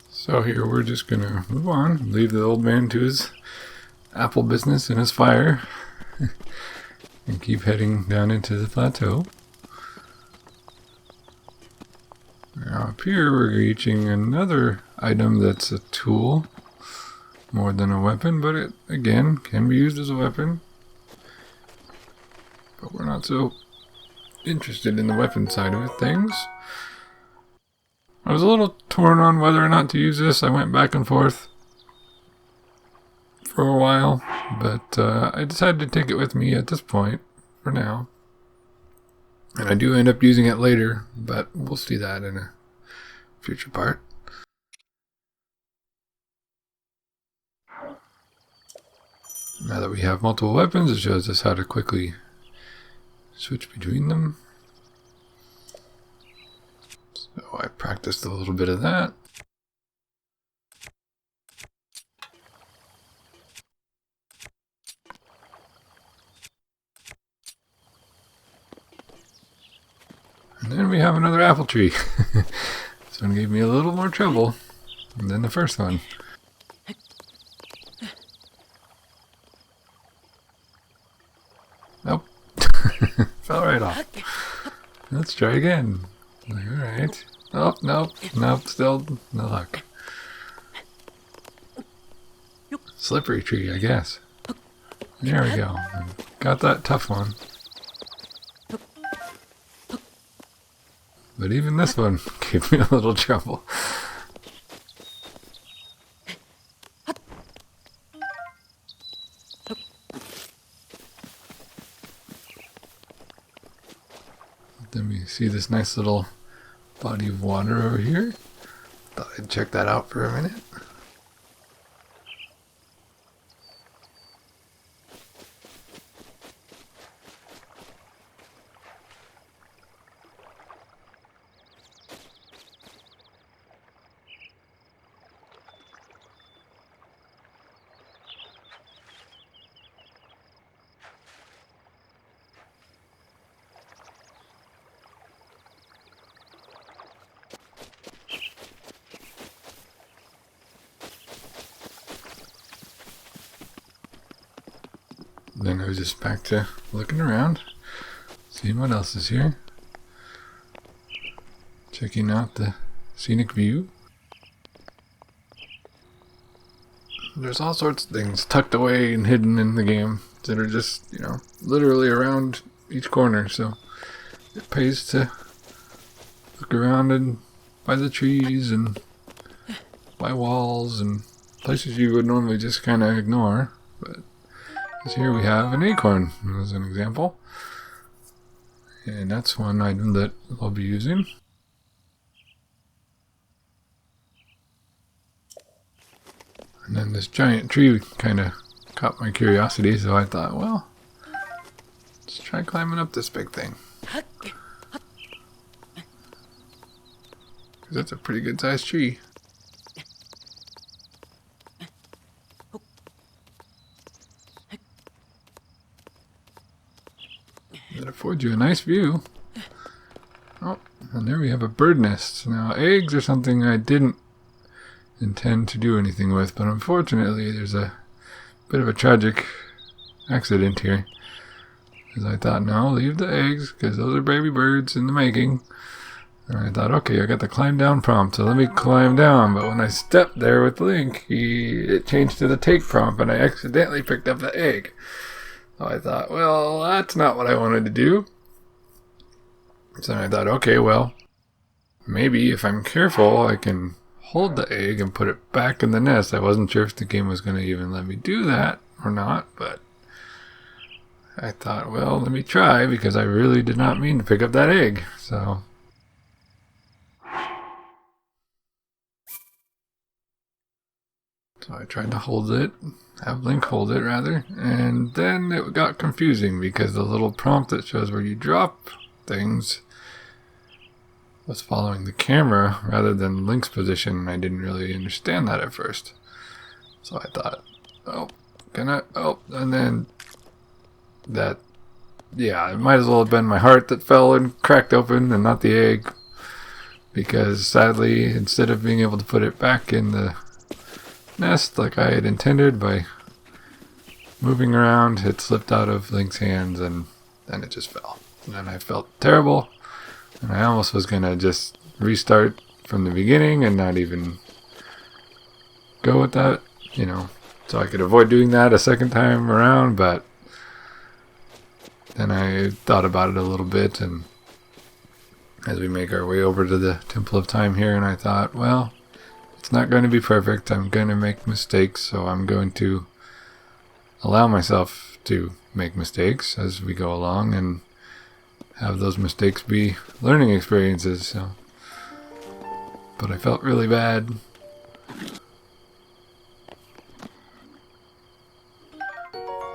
So here we're just gonna move on, leave the old man to his apple business and his fire, and keep heading down into the plateau. Now up here we're reaching another item that's a tool, more than a weapon, but it, again, can be used as a weapon. But we're not so interested in the weapon side of things. I was a little torn on whether or not to use this. I went back and forth for a while, but I decided to take it with me at this point, for now. And I do end up using it later, but we'll see that in a future part. Now that we have multiple weapons, it shows us how to quickly switch between them. So I practiced a little bit of that. And then we have another apple tree. This one gave me a little more trouble than the first one. Nope. Fell right off. Let's try again. Alright. Oh, nope, still no luck. Slippery tree, I guess. There we go. Got that tough one. But even this one gave me a little trouble. Then we see this nice little body of water over here. Thought I'd check that out for a minute. Then I was just back to looking around, seeing what else is here. Checking out the scenic view. There's all sorts of things tucked away and hidden in the game that are just, you know, literally around each corner. So it pays to look around and by the trees and by walls and places you would normally just kind of ignore. But here we have an acorn as an example. And that's one item that I'll be using. And then this giant tree kind of caught my curiosity, so I thought, well, let's try climbing up this big thing. Because that's a pretty good sized tree. That affords you a nice view. Oh, and there we have a bird nest. Now, eggs are something I didn't intend to do anything with, but unfortunately there's a bit of a tragic accident here. Because I thought, no, leave the eggs, because those are baby birds in the making. And I thought, okay, I got the climb down prompt, so let me climb down. But when I stepped there with Link, it changed to the take prompt, and I accidentally picked up the egg. So I thought, well, that's not what I wanted to do. So I thought, okay, well, maybe if I'm careful, I can hold the egg and put it back in the nest. I wasn't sure if the game was going to even let me do that or not, but I thought, well, let me try, because I really did not mean to pick up that egg. So I tried to hold it, have Link hold it rather, and then it got confusing because the little prompt that shows where you drop things was following the camera rather than Link's position, and I didn't really understand that at first. So I thought, oh, and then that yeah, it might as well have been my heart that fell and cracked open and not the egg. Because sadly, instead of being able to put it back in the nest like I had intended by moving around, it slipped out of Link's hands and then it just fell. And then I felt terrible. And I almost was going to just restart from the beginning and not even go with that, you know, so I could avoid doing that a second time around. But then I thought about it a little bit, and as we make our way over to the Temple of Time here, and I thought, well, it's not going to be perfect. I'm going to make mistakes, so I'm going to allow myself to make mistakes as we go along and have those mistakes be learning experiences. So, but I felt really bad.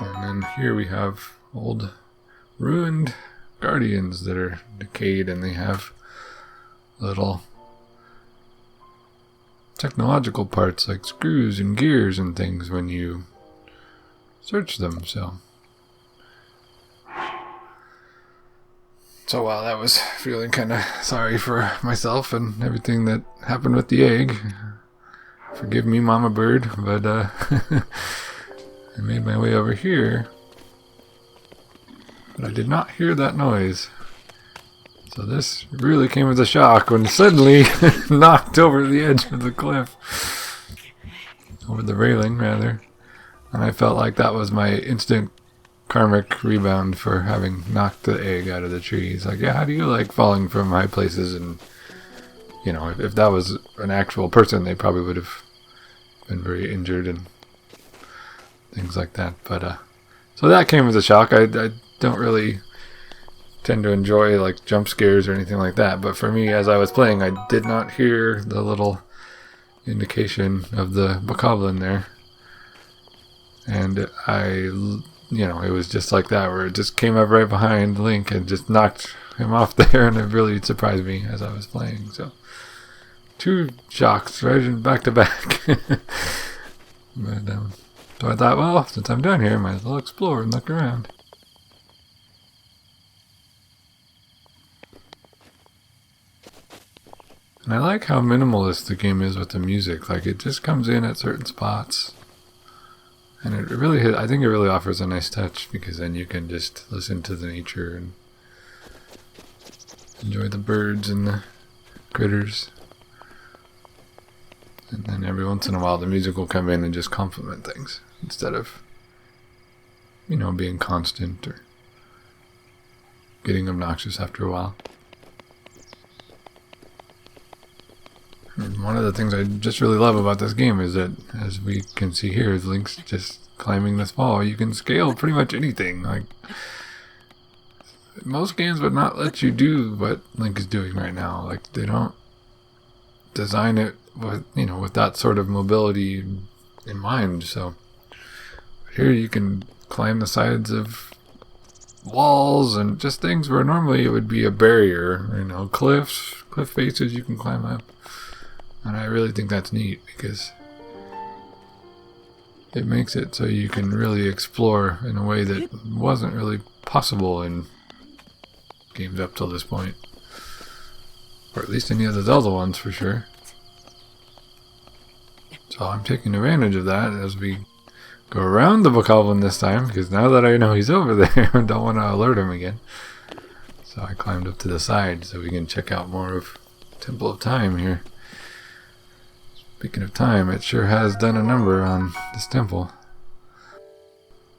And then here we have old ruined guardians that are decayed, and they have little technological parts like screws and gears and things when you search them. So while that was feeling kind of sorry for myself and everything that happened with the egg, forgive me, Mama Bird, but I made my way over here, but I did not hear that noise. So this really came as a shock when suddenly knocked over the edge of the cliff, over the railing rather, and I felt like that was my instant karmic rebound for having knocked the egg out of the tree. It's like, yeah, how do you like falling from high places? And you know, if that was an actual person, they probably would have been very injured and things like that. But so that came as a shock. I don't really tend to enjoy like jump scares or anything like that, but for me, as I was playing, I did not hear the little indication of the bokoblin there, and you know, it was just like that, where it just came up right behind Link and just knocked him off there, and it really surprised me as I was playing. So 2 shocks right in back to back. But so I thought, well, since I'm down here, I might as well explore and look around. And I like how minimalist the game is with the music. Like, it just comes in at certain spots. And it really, I think it really offers a nice touch, because then you can just listen to the nature and enjoy the birds and the critters. And then every once in a while the music will come in and just complement things, instead of, you know, being constant or getting obnoxious after a while. And one of the things I just really love about this game is that, as we can see here, is Link's just climbing this wall. You can scale pretty much anything. Like, most games would not let you do what Link is doing right now. Like, they don't design it with, you know, with that sort of mobility in mind. So here you can climb the sides of walls and just things where normally it would be a barrier. You know, cliff faces you can climb up. And I really think that's neat, because it makes it so you can really explore in a way that wasn't really possible in games up till this point. Or at least any of the Zelda ones, for sure. So I'm taking advantage of that as we go around the bokoblin this time, because now that I know he's over there, I don't want to alert him again. So I climbed up to the side so we can check out more of Temple of Time here. Speaking of time, it sure has done a number on this temple.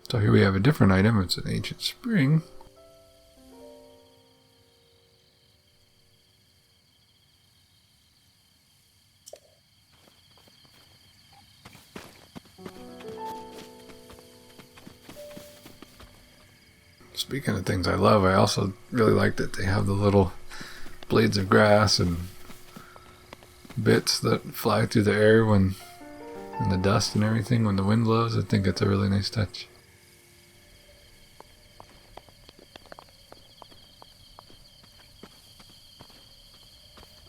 So here we have a different item. It's an ancient spring. Speaking of things I love, I also really like that they have the little blades of grass and bits that fly through the air when in the dust and everything when the wind blows. I think it's a really nice touch.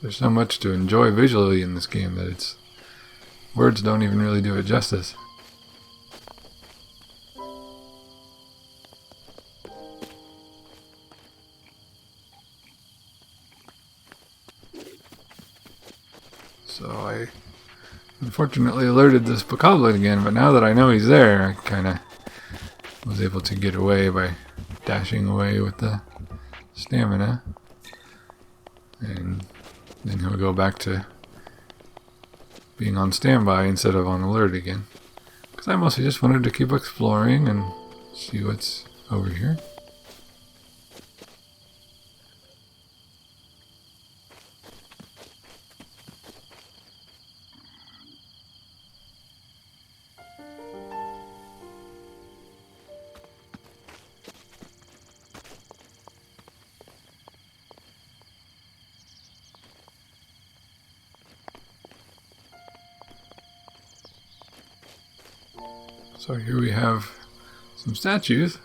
There's so much to enjoy visually in this game that words don't even really do it justice. So I unfortunately alerted this bokoblin again, but now that I know he's there, I kind of was able to get away by dashing away with the stamina. And then he'll go back to being on standby instead of on alert again. Because I mostly just wanted to keep exploring and see what's over here. So here we have some statues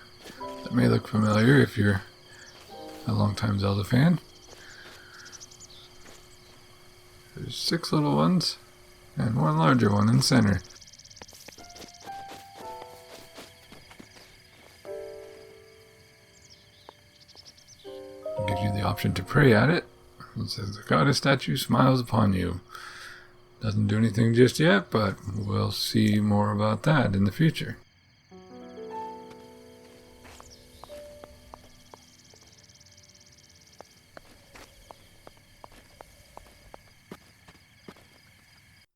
that may look familiar if you're a longtime Zelda fan. There's 6 little ones and 1 larger one in the center. It gives you the option to pray at it. It says the goddess statue smiles upon you. Doesn't do anything just yet, but we'll see more about that in the future.